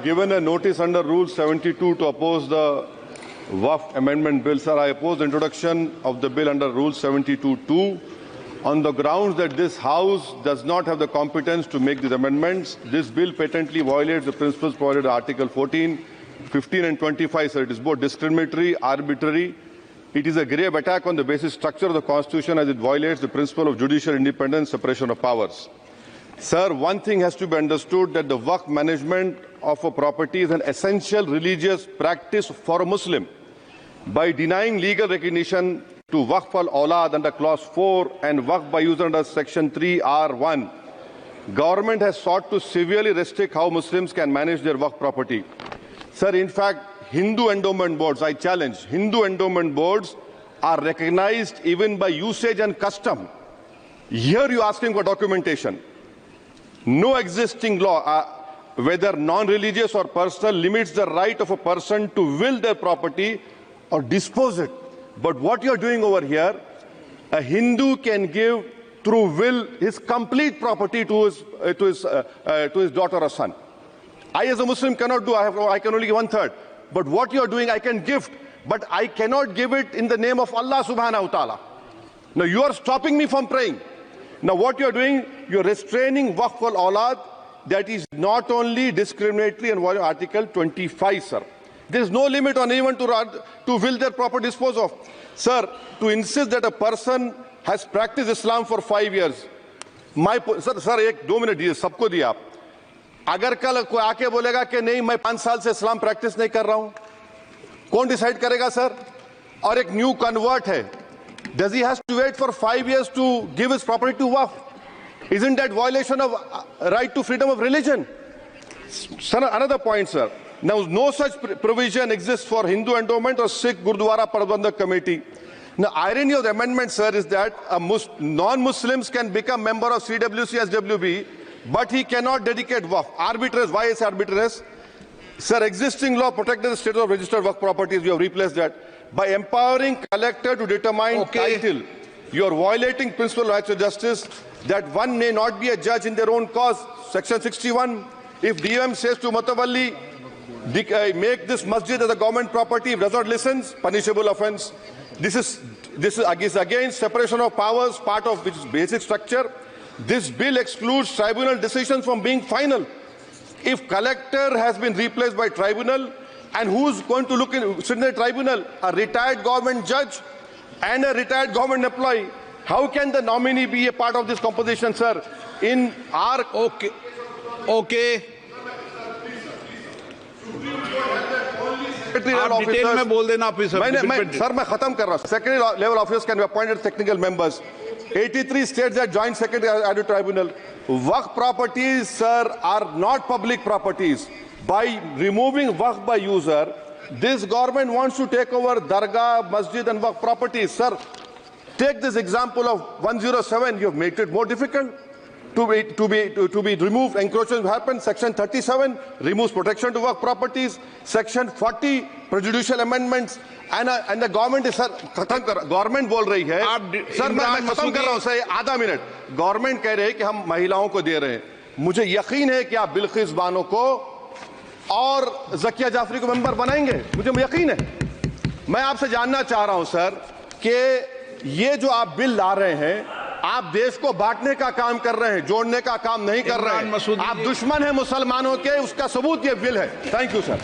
given a notice under Rule 72 to oppose the Waqf Amendment Bill. Sir, I oppose the introduction of the bill under Rule 72(2) on the grounds that this House does not have the competence to make these amendments. This bill patently violates the principles provided in Article 14, 15 and 25. Sir, it is both discriminatory, arbitrary. It is a grave attack on the basic structure of the Constitution as it violates the principle of judicial independence, separation of powers. Sir, one thing has to be understood, that the Waqf management of a property is an essential religious practice for a Muslim. By denying legal recognition to Waqf al-Awlad under Clause 4 and Waqf by user under Section 3(r)(1), government has sought to severely restrict how Muslims can manage their Waqf property. Sir, in fact, Hindu endowment boards, I challenge, Hindu endowment boards are recognized even by usage and custom. Here you are asking for documentation. No existing law, whether non-religious or personal, limits the right of a person to will their property or dispose it. But what you are doing over here, a Hindu can give through will his complete property to his daughter or son. I as a Muslim cannot do, I can only give 1/3. But what you are doing, I can gift, but I cannot give it in the name of Allah subhanahu wa ta'ala. Now you are stopping me from praying. Now what you are doing, you are restraining Waqf al-Awlad. That is not only discriminatory and violating Article 25, sir. There is no limit on anyone to will their property dispose of. Sir, to insist that a person has practiced Islam for 5 years. Sir, एक 2 minute दिए, सबको दिया आप. अगर कल कोई आके बोलेगा कि नहीं मैं 5 साल से इस्लाम प्रैक्टिस नहीं कर रहा हूं, कौन डिसाइड करेगा सर? और एक न्यू कन्वर्ट है, does he has to wait for 5 years to give his property to Waqf? Isn't that violation of right to freedom of religion? Sir, another point, sir. Now, no such provision exists for Hindu endowment or Sikh Gurdwara Parbandhak Committee. Now, irony of the amendment, sir, is that non-Muslims can become member of CWC, SWB, but he cannot dedicate Waqf. Arbitrary. Why is arbitrary? Sir, existing law protected the status of registered Waqf properties. We have replaced that. By empowering collector to determine title, you are violating principle of natural justice, that one may not be a judge in their own cause. Section 61. If DM says to Matawalli, make this masjid as a government property, if does not listen, punishable offence. This is against separation of powers, part of which is basic structure. This bill excludes tribunal decisions from being final. If collector has been replaced by tribunal, and who's going to sit in the tribunal? A retired government judge and a retired government employee. How can the nominee be a part of this composition, sir? In our Okay. आप detail में बोल देना officer. Sir मैं खत्म कर रहा हूं. Secretary level officers can be appointed technical members. 83 states that joint secretary added tribunal. Waqf properties, sir, are not public properties. By removing Waqf by user, this government wants to take over Dargah, Masjid and Waqf properties. Sir, take this example of 107. You have made it more difficult to be removed. Encroachment happens. Section 37 removes protection to Waqf properties. Section 40 prejudicial amendments. And the government is, sir, government बोल रही है. Sir मैं खत्म कर रहा हूं sir, आधा minute. Government कह रहे हैं कि हम महिलाओं को दे रहे हैं. मुझे यकीन है कि आप बिल्किस बानो को और ज़किया जाफरी को मेंबर बनाएंगे. मुझे यकीन है. मैं आपसे जानना चाह रहा हूं सर कि ये जो आप बिल ला रहे हैं, आप देश को बांटने का काम कर रहे हैं, जोड़ने का काम नहीं कर रहे हैं. आप दुश्मन हैं मुसलमानों के, उसका सबूत ये बिल है. Thank you sir.